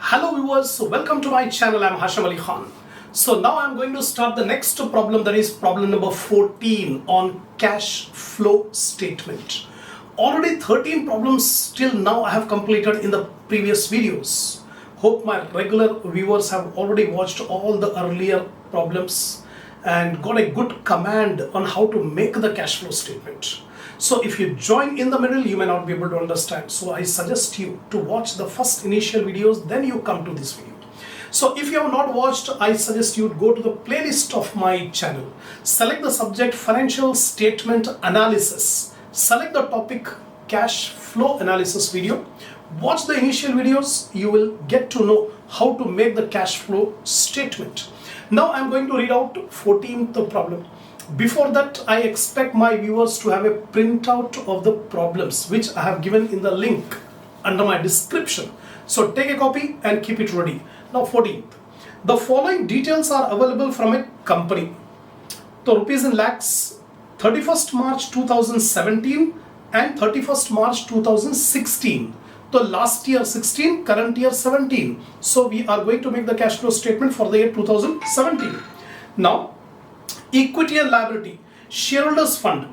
Hello viewers, so welcome to my channel. I'm Hashim Ali Khan. So now I'm going to start the next problem, that is problem number 14 on cash flow statement. Already 13 problems till now I have completed in the previous videos. Hope my regular viewers have already watched all the earlier problems and got a good command on how to make the cash flow statement. So if you join in the middle, you may not be able to understand. So I suggest you to watch the first initial videos, then you come to this video. So if you have not watched, I suggest you go to the playlist of my channel. Select the subject financial statement analysis. Select the topic cash flow analysis video. Watch the initial videos, you will get to know how to make the cash flow statement. Now I'm going to read out 14th problem. Before that, I expect my viewers to have a printout of the problems which I have given in the link under my description. So take a copy and keep it ready. Now 14th. The following details are available from a company. So rupees in lakhs, 31st March 2017 and 31st March 2016. So last year 16, current year 17. So we are going to make the cash flow statement for the year 2017. Now, equity and liability, shareholders fund,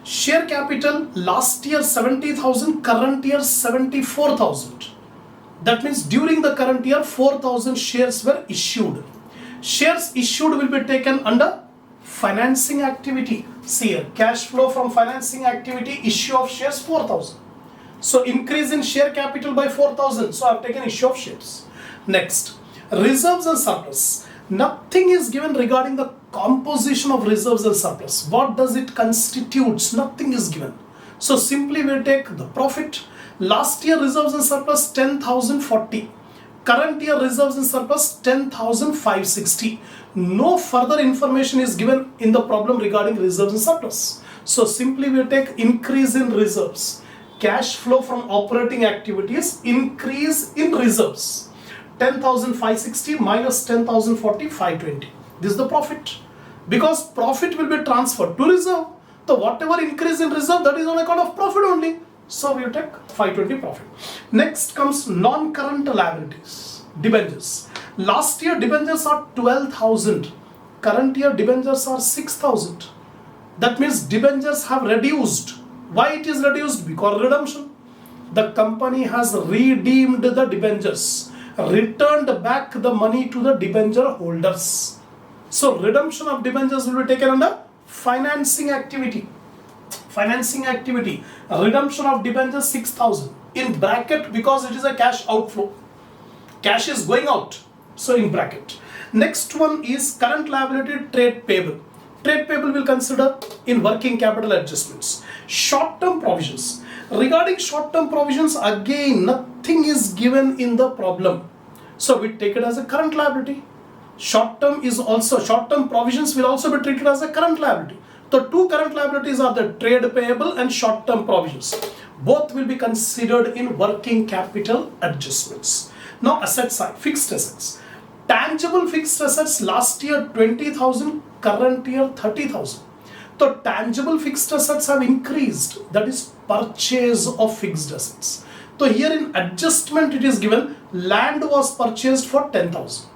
share capital last year 70,000, current year 74,000. That means during the current year 4,000 shares were issued. Shares issued will be taken under financing activity. See here, cash flow from financing activity, issue of shares 4,000. So increase in share capital by 4,000. So I have taken issue of shares. Next, reserves and surplus. Nothing is given regarding the composition of reserves and surplus. What does it constitutes? Nothing is given. So simply we take the profit. Last year reserves and surplus 10,040. Current year reserves and surplus 10,560. No further information is given in the problem regarding reserves and surplus. So simply we take increase in reserves. Cash flow from operating activities, increase in reserves. 10,560 minus 10,040, 520. This is the profit. Because profit will be transferred to reserve. So whatever increase in reserve, that is on account of profit only. So we take 520 profit. Next comes non-current liabilities, debentures. Last year debentures are 12,000. Current year debentures are 6,000. That means debentures have reduced. Why it is reduced? Because redemption. The company has redeemed the debentures, returned back the money to the debenture holders. So redemption of debentures will be taken under financing activity. Financing activity, redemption of debentures 6,000 in bracket because it is a cash outflow. Cash is going out, so in bracket. Next one is current liability, trade payable. Trade payable will consider in working capital adjustments. Short-term provisions. Regarding short-term provisions, again nothing is given in the problem. So we take it as a current liability. Short-term provisions will also be treated as a current liability. The two current liabilities are the trade payable and short-term provisions. Both will be considered in working capital adjustments. Now asset side, fixed assets. Tangible fixed assets last year 20,000, current year 30,000. So tangible fixed assets have increased, that is purchase of fixed assets. So here in adjustment it is given land was purchased for 10,000.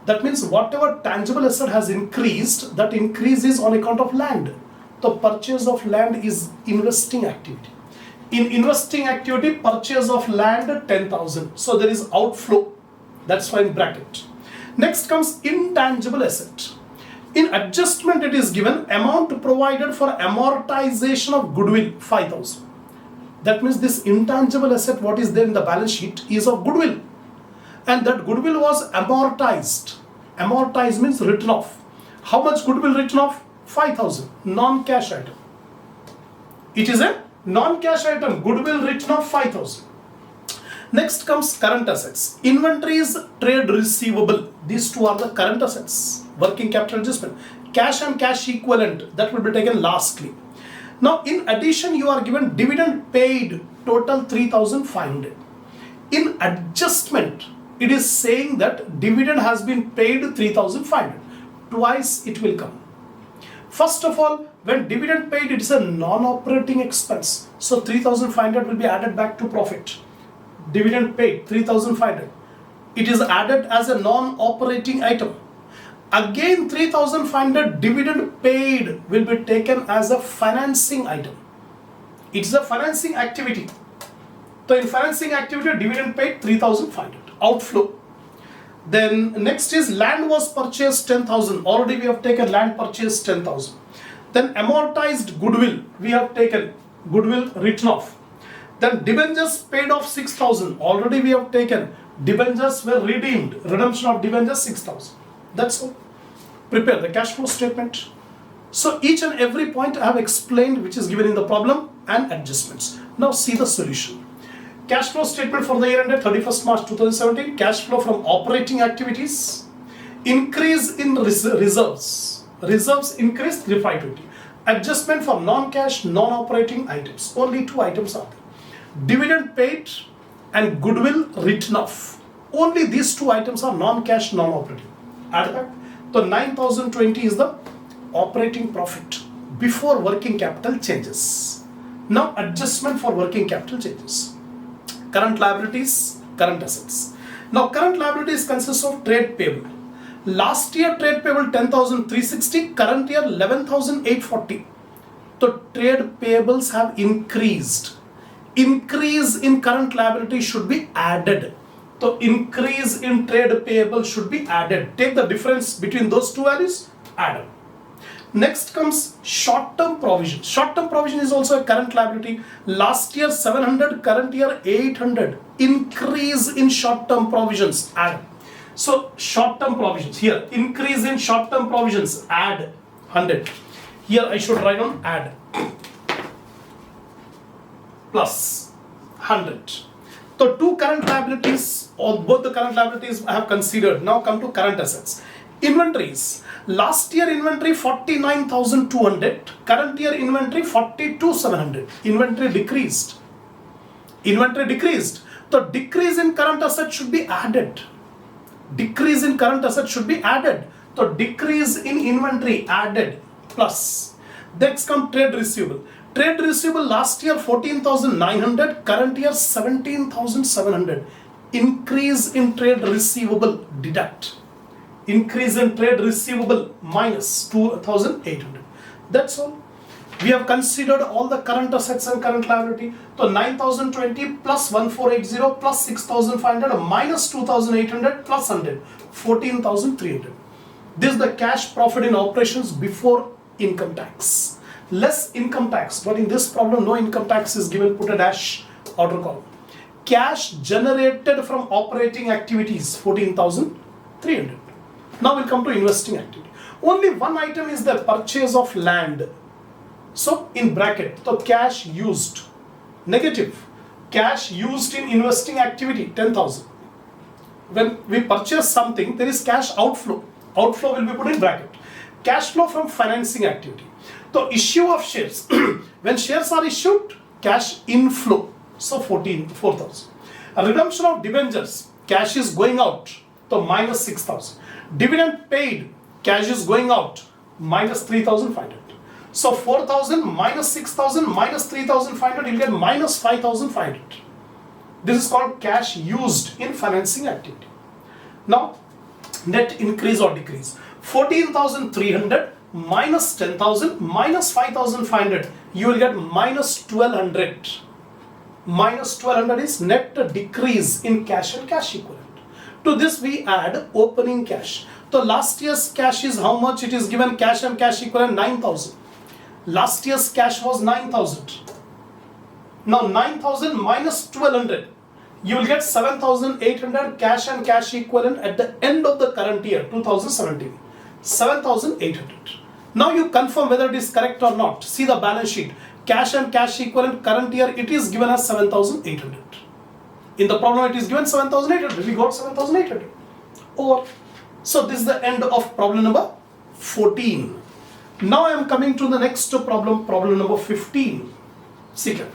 That means whatever tangible asset has increased, that increase is on account of land. The purchase of land is investing activity. In investing activity, purchase of land 10,000. So there is outflow. That's why in bracket. Next comes intangible asset. In adjustment it is given amount provided for amortization of goodwill 5,000. That means this intangible asset what is there in the balance sheet is of goodwill. And that goodwill was amortized. Amortized means written off. How much goodwill written off? 5,000. Non-cash item. It is a non-cash item. Goodwill written off 5,000. Next comes current assets. Inventories, trade receivable. These two are the current assets. Working capital adjustment. Cash and cash equivalent. That will be taken lastly. Now in addition you are given dividend paid total 3,500. In adjustment it is saying that dividend has been paid 3,500. Twice it will come. First of all, when dividend paid, it is a non-operating expense. So 3,500 will be added back to profit. Dividend paid 3,500. it is added as a non-operating item. Again 3,500 dividend paid will be taken as a financing item. It's a financing activity. So in financing activity, dividend paid 3,500 outflow. Then next is land was purchased 10,000. Already we have taken land purchase 10,000. Then amortized goodwill, we have taken goodwill written off. Then debentures paid off 6,000. Already we have taken debentures were redeemed. Redemption of debentures 6,000. That's all. Prepare the cash flow statement. So each and every point I have explained which is given in the problem and adjustments. Now see the solution. Cash flow statement for the year ended 31st March 2017. Cash flow from operating activities. Increase in reserves. Reserves increased 3,520. Adjustment for non-cash, non-operating items. Only two items are there. Dividend paid and goodwill written off. Only these two items are non-cash, non-operating. Add back. So 9,020 is the operating profit before working capital changes. Now adjustment for working capital changes. Current liabilities, current assets. Now current liabilities consists of trade payable. Last year trade payable 10,360, current year 11,840. So trade payables have increased. Increase in current liability should be added. So increase in trade payable should be added. Take the difference between those two values, add them. Next comes short-term provision. Short-term provision is also a current liability. Last year 700, current year 800. Increase in short-term provisions, add. So short-term provisions here, increase in short-term provisions, add 100. Here I should write on add plus 100. So two current liabilities, or both the current liabilities I have considered. Now come to current assets. Inventories. Last year inventory 49,200. Current year inventory 42,700. Inventory decreased. Inventory decreased. The decrease in current assets should be added. Decrease in current assets should be added. So decrease in inventory added plus. Next come trade receivable. Trade receivable last year 14,900, current year 17,700. Increase in trade receivable deduct. Increase in trade receivable minus 2,800. That's all. We have considered all the current assets and current liability. So 9,020 plus 1,480 plus 6,500 minus 2,800 plus 100, 14,300. This is the cash profit in operations before income tax. Less income tax, but in this problem no income tax is given, put a dash, outer column. Cash generated from operating activities 14,300. Now we'll come to investing activity. Only one item is the purchase of land. So in bracket, the cash used, negative. Cash used in investing activity 10,000. When we purchase something, there is cash outflow. Outflow will be put in bracket. Cash flow from financing activity. So issue of shares. When shares are issued, cash inflow. So 4,000. A redemption of debentures. Cash is going out. So minus 6,000. Dividend paid. Cash is going out. Minus 3,500. So 4,000 minus 6,000 minus 3,500, you'll get minus 5,500. This is called cash used in financing activity. Now, net increase or decrease. 14,300 minus 10,000 minus 5,500, you will get minus 1,200. Minus 1,200 is net decrease in cash and cash equivalent. To this we add opening cash. So last year's cash is how much? It is given cash and cash equivalent 9,000. Last year's cash was 9,000. Now 9,000 minus 1,200. You will get 7,800 cash and cash equivalent at the end of the current year, 2017. 7,800. Now you confirm whether it is correct or not. See the balance sheet. Cash and cash equivalent current year, it is given as 7,800. In the problem it is given 7,800. We got 7,800. Over. So this is the end of problem number 14. Now I am coming to the next problem, problem number 15. See here.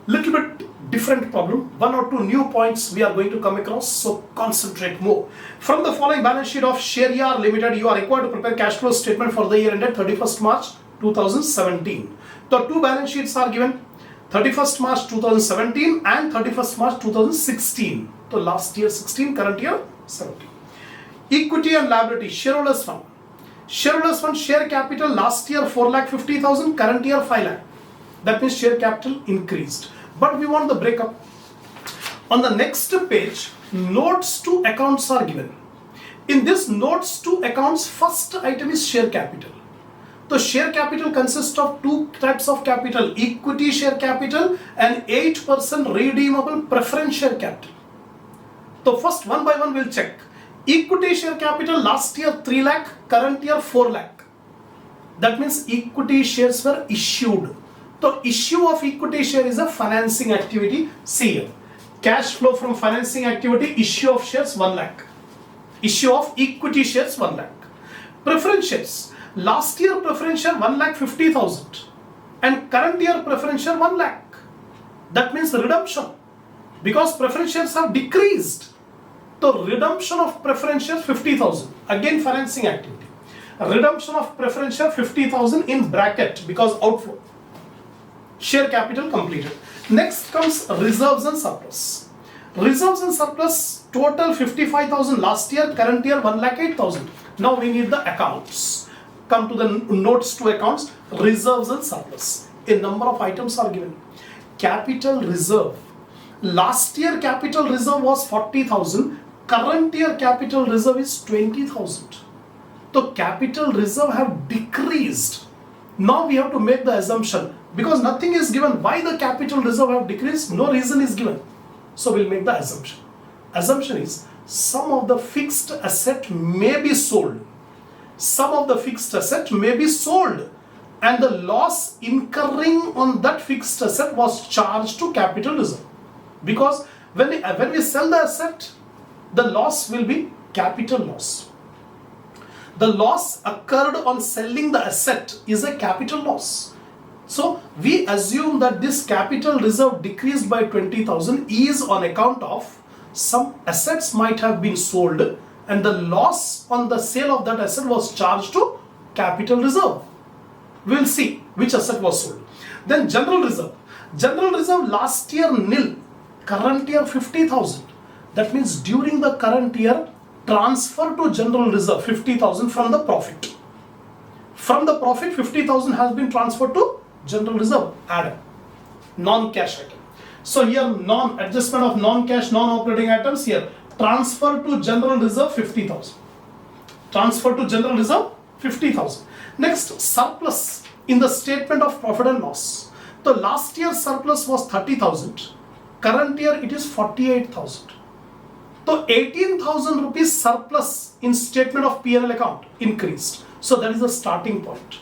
Little bit different problem. One or two new points we are going to come across. So concentrate more. From the following balance sheet of Sheriar Limited, you are required to prepare cash flow statement for the year ended 31st March 2017. The two balance sheets are given. 31st March 2017 and 31st March 2016. So last year 16, current year 17. Equity and liability, shareholders fund. Shareholders fund share capital last year 4,50,000, current year 5 lakh. That means share capital increased. But we want the breakup. On the next page, notes to accounts are given. In this notes to accounts, first item is share capital. The share capital consists of two types of capital, equity share capital and 8% redeemable preference share capital. So first one by one we'll check. Equity share capital last year 3 lakh, current year 4 lakh. That means equity shares were issued. So issue of equity share is a financing activity. See here. Cash flow from financing activity, issue of shares 1 lakh. Issue of equity shares 1 lakh. Preference shares. Last year preference share 1,50,000 and current year preference share 1 lakh. That means redemption. Because preference shares have decreased. So redemption of preference shares 50,000. Again financing activity. Redemption of preference share 50,000 in bracket because outflow. Share capital completed. Next comes reserves and surplus. Reserves and surplus total 55,000 last year, current year 1,08,000. Now we need the accounts. Come to the notes to accounts, reserves and surplus. A number of items are given. Capital reserve. Last year capital reserve was 40,000. Current year capital reserve is 20,000. So capital reserve have decreased. Now we have to make the assumption because nothing is given why the capital reserve have decreased. No reason is given. So we'll make the assumption. Assumption is some of the fixed asset may be sold. Some of the fixed asset may be sold and the loss incurring on that fixed asset was charged to capital reserve. Because when we sell the asset, the loss will be capital loss. The loss occurred on selling the asset is a capital loss. So we assume that this capital reserve decreased by 20,000 is on account of some assets might have been sold and the loss on the sale of that asset was charged to capital reserve. We will see which asset was sold. Then general reserve. General reserve last year nil, current year 50,000. That means during the current year, transfer to general reserve 50,000 from the profit. From the profit, 50,000 has been transferred to general reserve. Add non-cash item. So here adjustment of non-cash, non-operating items here. Transfer to general reserve 50,000. Transfer to general reserve 50,000. Next, surplus in the statement of profit and loss. So last year surplus was 30,000. Current year it is 48,000. So 18,000 rupees surplus in statement of P&L account increased. So that is the starting point.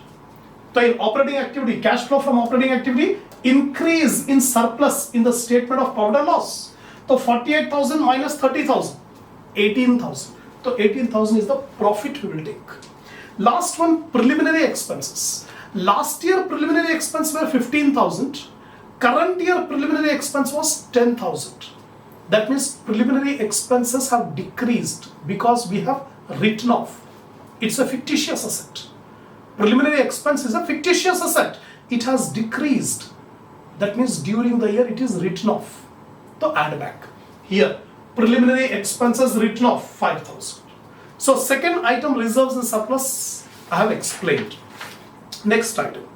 So in operating activity, cash flow from operating activity, increase in surplus in the statement of profit and loss. So 48,000 minus 30,000, 18,000. So 18,000 is the profit we will take. Last one, preliminary expenses. Last year preliminary expense were 15,000. Current year preliminary expense was 10,000. That means preliminary expenses have decreased because we have written off. It's a fictitious asset. Preliminary expense is a fictitious asset. It has decreased. That means during the year it is written off. So add back. Here, preliminary expenses written off 5,000. So second item, reserves and surplus, I have explained. Next item,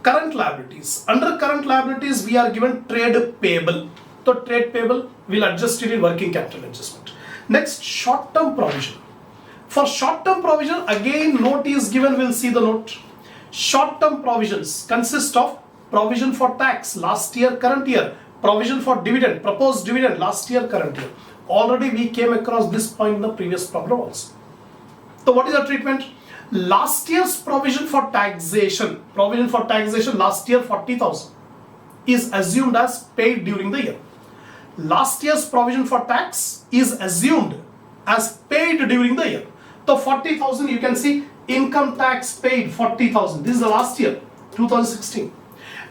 current liabilities. Under current liabilities, we are given trade payable. So trade payable, we'll adjust it in working capital adjustment. Next, short-term provision. For short-term provision, again note is given, we'll see the note. Short-term provisions consist of provision for tax last year, current year, provision for dividend, proposed dividend last year, current year. Already we came across this point in the previous problem also. So what is the treatment? Last year's provision for taxation last year 40,000 is assumed as paid during the year. Last year's provision for tax is assumed as paid during the year. So 40,000 you can see income tax paid 40,000. This is the last year 2016.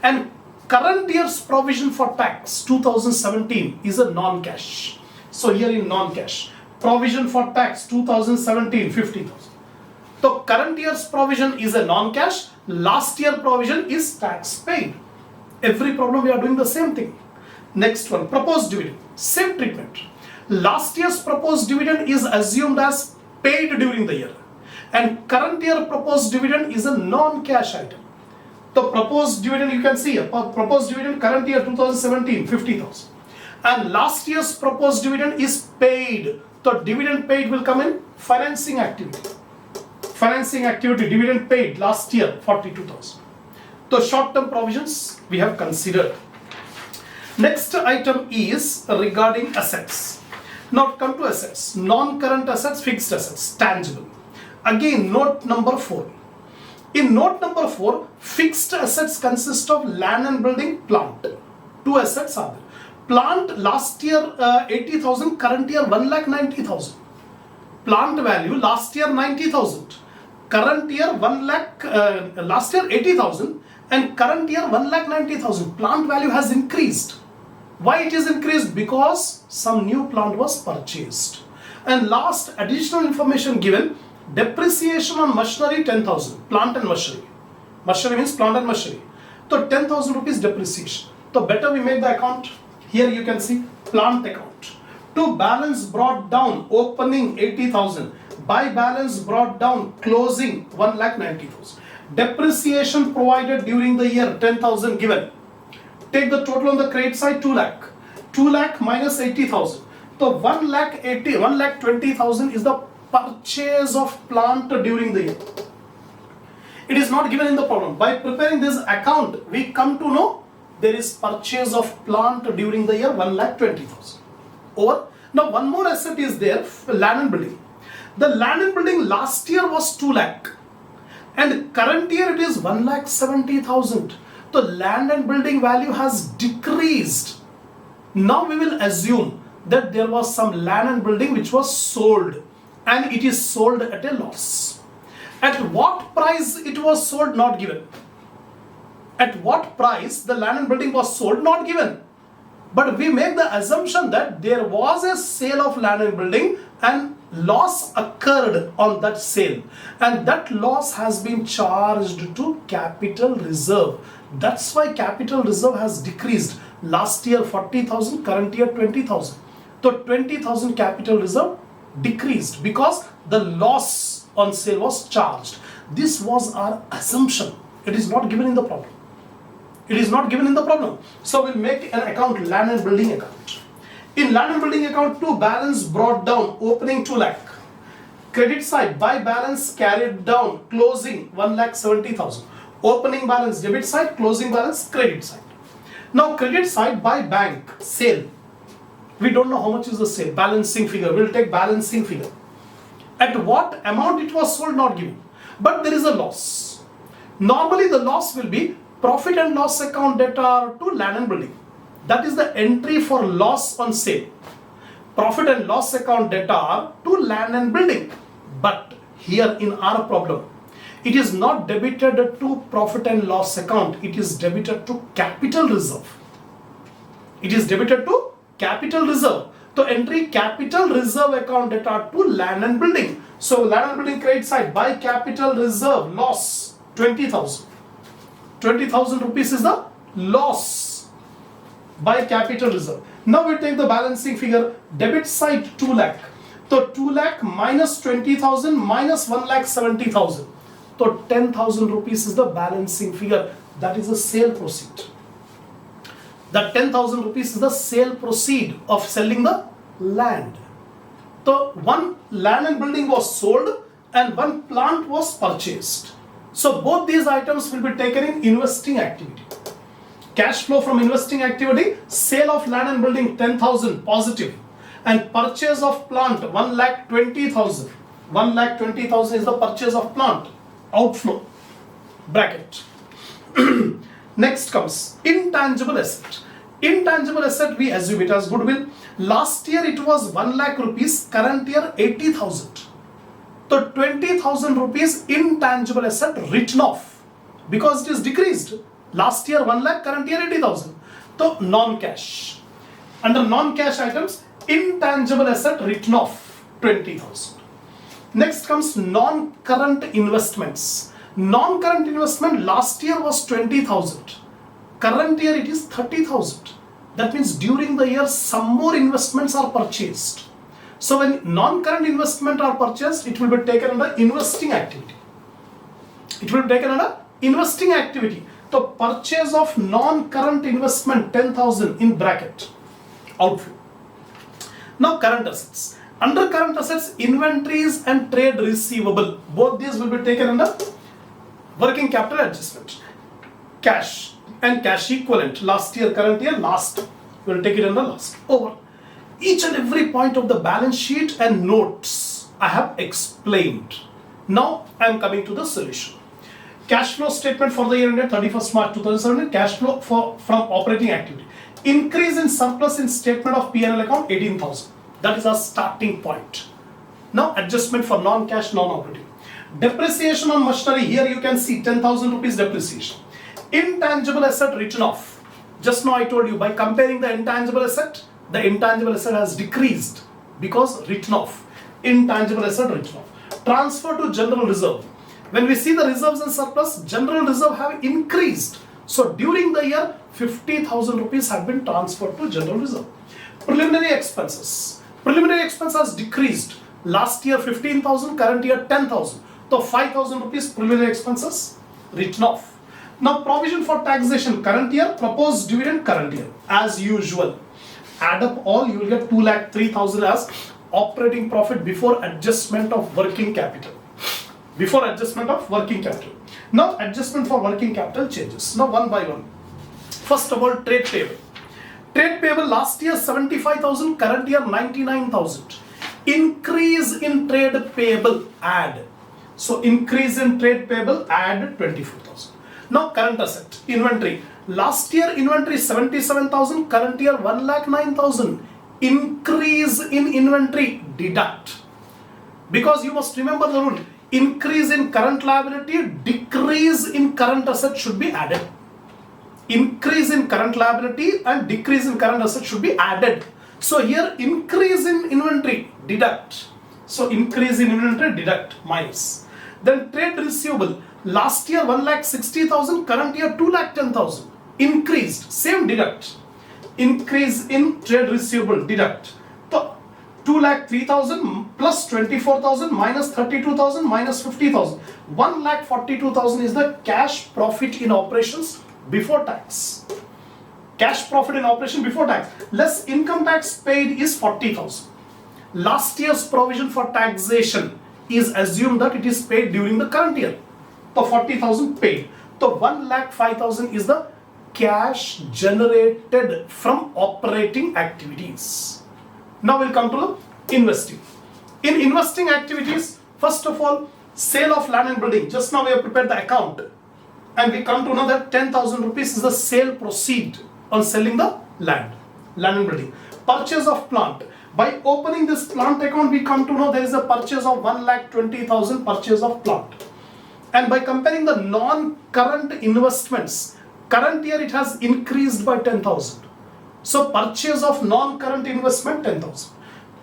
And current year's provision for tax 2017 is a non-cash. So here in non-cash, provision for tax 2017 50,000. So current year's provision is a non-cash, last year provision is tax paid. Every problem we are doing the same thing. Next one, proposed dividend, same treatment. Last year's proposed dividend is assumed as paid during the year, and current year proposed dividend is a non-cash item. The proposed dividend, you can see here, proposed dividend current year 2017 50,000, and last year's proposed dividend is paid. The dividend paid will come in financing activity. Financing activity, dividend paid last year 42,000. The short-term provisions we have considered. Next item is regarding assets. Now come to assets. Non-current assets, fixed assets, tangible. Again, note number 4. In note number 4, fixed assets consist of land and building, plant. Two assets are there. Plant last year 80,000, current year 1,90,000. Plant value last year 90,000. Current year 1 lakh, last year 80,000 and current year 1,90,000. Plant value has increased. Why it is increased? Because some new plant was purchased. And last additional information given, depreciation on machinery 10,000, plant and machinery. Machinery means plant and machinery. So 10,000 rupees depreciation. So better we make the account. Here you can see plant account. To balance brought down, opening 80,000. By balance brought down, closing 1,90,000. Depreciation provided during the year 10,000 given. Take the total on the credit side 2 lakh. 2 lakh minus 80,000. So 1,20,000 is the purchase of plant during the year. It is not given in the problem. By preparing this account, we come to know there is purchase of plant during the year 1,20,000. Over. Now one more asset is there, land and building. The land and building last year was 2 lakh and current year it is 1,70,000. The land and building value has decreased. Now we will assume that there was some land and building which was sold and it is sold at a loss. At what price it was sold? Not given. At what price the land and building was sold? Not given. But we make the assumption that there was a sale of land and building and loss occurred on that sale, and that loss has been charged to capital reserve. That's why capital reserve has decreased. Last year 40,000, current year 20,000. So 20,000 capital reserve decreased because the loss on sale was charged. This was our assumption. It is not given in the problem. It is not given in the problem. So we'll make an account, land and building account. In land and building account, to balance brought down, opening 2 lakh. Credit side, by balance carried down, closing 1,70,000. Opening balance debit side, closing balance credit side. Now credit side, by bank, sale. We don't know how much is the sale, balancing figure. We'll take balancing figure. At what amount it was sold, not given. But there is a loss. Normally the loss will be profit and loss account debtor to land and building. That is the entry for loss on sale. Profit and loss account debtor to land and building. But here in our problem, it is not debited to profit and loss account. It is debited to capital reserve. It is debited to capital reserve. So entry capital reserve account debtor to land and building. So land and building credit side, by capital reserve loss 20,000. 20,000 rupees is the loss by capital reserve. Now we take the balancing figure, debit side 2 lakh. So 2 lakh minus 20,000 minus 1,70,000. So 10,000 rupees is the balancing figure. That is the sale proceed. That 10,000 rupees is the sale proceed of selling the land. So one land and building was sold and one plant was purchased. So both these items will be taken in investing activity. Cash flow from investing activity, sale of land and building 10,000 positive and purchase of plant 1,20,000. 1,20,000 is the purchase of plant, outflow, bracket. Next comes intangible asset. Intangible asset, we assume it as goodwill. Last year it was 1 lakh rupees, current year 80,000. So 20,000 rupees intangible asset written off because it is decreased. Last year 1 lakh, current year 80,000. So non-cash. Under non-cash items, intangible asset written off 20,000. Next comes non-current investments. Non-current investment last year was 20,000. Current year it is 30,000. That means during the year some more investments are purchased. So when non-current investment are purchased, it will be taken under investing activity. It will be taken under investing activity. The purchase of non-current investment 10,000 in bracket outflow. Now current assets. Under current assets, inventories and trade receivable, both these will be taken under working capital adjustment. Cash and cash equivalent, last year, current year, last, we will take it under last. Over. Each and every point of the balance sheet and notes I have explained. Now I am coming to the solution. Cash flow statement for the year ended 31st March 2017, cash flow from operating activity. Increase in surplus in statement of P&L account 18,000. That is our starting point. Now adjustment for non-cash, non-operating. Depreciation on machinery, here you can see 10,000 rupees depreciation. Intangible asset written off. Just now I told you, by comparing the intangible asset has decreased because written off. Intangible asset written off. Transfer to general reserve. When we see the reserves and surplus, general reserve have increased. So during the year, 50,000 rupees have been transferred to general reserve. Preliminary expenses. Preliminary expense has decreased. Last year 15,000, current year 10,000. So 5,000 rupees preliminary expenses written off. Now provision for taxation, current year, proposed dividend current year. As usual, add up all, you will get 2,03,000 as operating profit before adjustment of working capital. Before adjustment of working capital. Now adjustment for working capital changes. Now one by one. First of all, trade payable. Trade payable last year 75,000, current year 99,000. Increase in trade payable, add. So increase in trade payable, add 24,000. Now current asset, inventory. Last year inventory 77,000, current year 1,09,000. Increase in inventory, deduct. Because you must remember the rule, increase in current liability, decrease in current asset should be added. Increase in current liability and decrease in current asset should be added. So here increase in inventory, deduct. So increase in inventory, deduct, minus. Then trade receivable, last year 1,60,000, current year 2,10,000. Increased, same deduct. Increase in trade receivable, deduct. So 2,03,000 plus 24,000 minus 32,000 minus 50,000. 1,42,000 is the cash profit in operations before tax. Cash profit in operation before tax. Less income tax paid is 40,000. Last year's provision for taxation is assumed that it is paid during the current year. So 40,000 paid. So 1,05,000 is the cash generated from operating activities. Now we'll come to the investing. In investing activities, first of all, sale of land and building. Just now we have prepared the account. And we come to know that 10,000 rupees is the sale proceed on selling the land and building. Purchase of plant. By opening this plant account, we come to know there is a purchase of 1,20,000 purchase of plant. And by comparing the non-current investments, current year it has increased by 10,000. So purchase of non-current investment 10,000.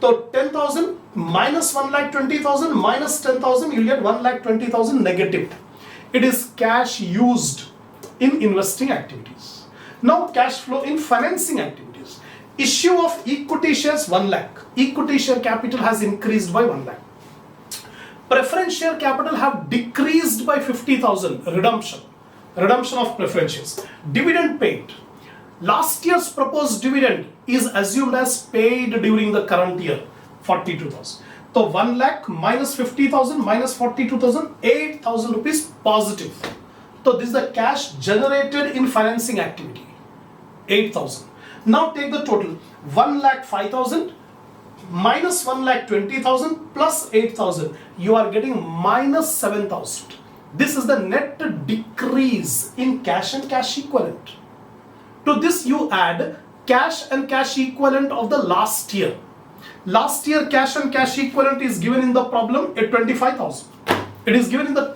So 10,000 minus 1,20,000 minus 10,000, you get 1,20,000 negative. It is cash used in investing activities. Now cash flow in financing activities. Issue of equity shares 1 lakh. Equity share capital has increased by 1 lakh. Preference share capital have decreased by 50,000. Redemption of preference shares. Dividend paid. Last year's proposed dividend is assumed as paid during the current year, 42,000. So 1 lakh minus 50,000 minus 42,000, 8,000 rupees positive. So this is the cash generated in financing activity, 8,000. Now take the total, 1,05,000 minus 1,20,000 plus 8,000. You are getting minus 7,000. This is the net decrease in cash and cash equivalent. To this you add cash and cash equivalent of the last year. Last year cash and cash equivalent is given in the problem at 25,000. It is given in the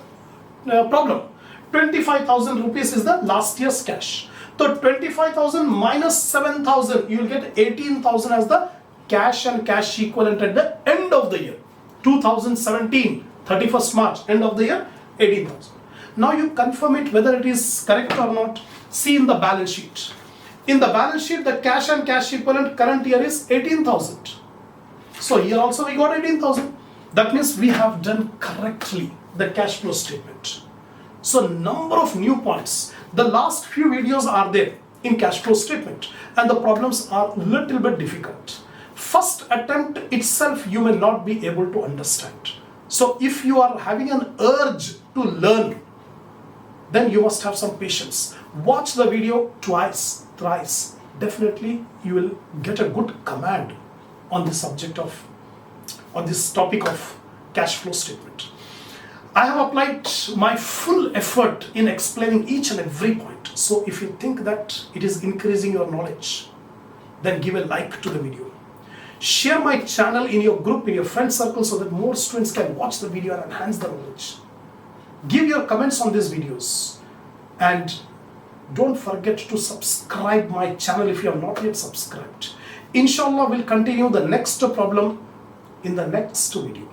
problem. 25,000 rupees is the last year's cash. So 25,000 minus 7,000, you will get 18,000 as the cash and cash equivalent at the end of the year. 2017, 31st March, end of the year, 18,000. Now you confirm it whether it is correct or not. See in the balance sheet. In the balance sheet, the cash and cash equivalent current year is 18,000. So here also we got 18,000. That means we have done correctly the cash flow statement. So number of new points. The last few videos are there in cash flow statement and the problems are a little bit difficult. First attempt itself you may not be able to understand. So if you are having an urge to learn, then you must have some patience. Watch the video twice, thrice. Definitely you will get a good command on the subject of, on this topic of cash flow statement. I have applied my full effort in explaining each and every point. So if you think that it is increasing your knowledge, then give a like to the video. Share my channel in your group, in your friend circle, so that more students can watch the video and enhance their knowledge. Give your comments on these videos and don't forget to subscribe my channel if you have not yet subscribed. Inshallah, we'll continue the next problem in the next video.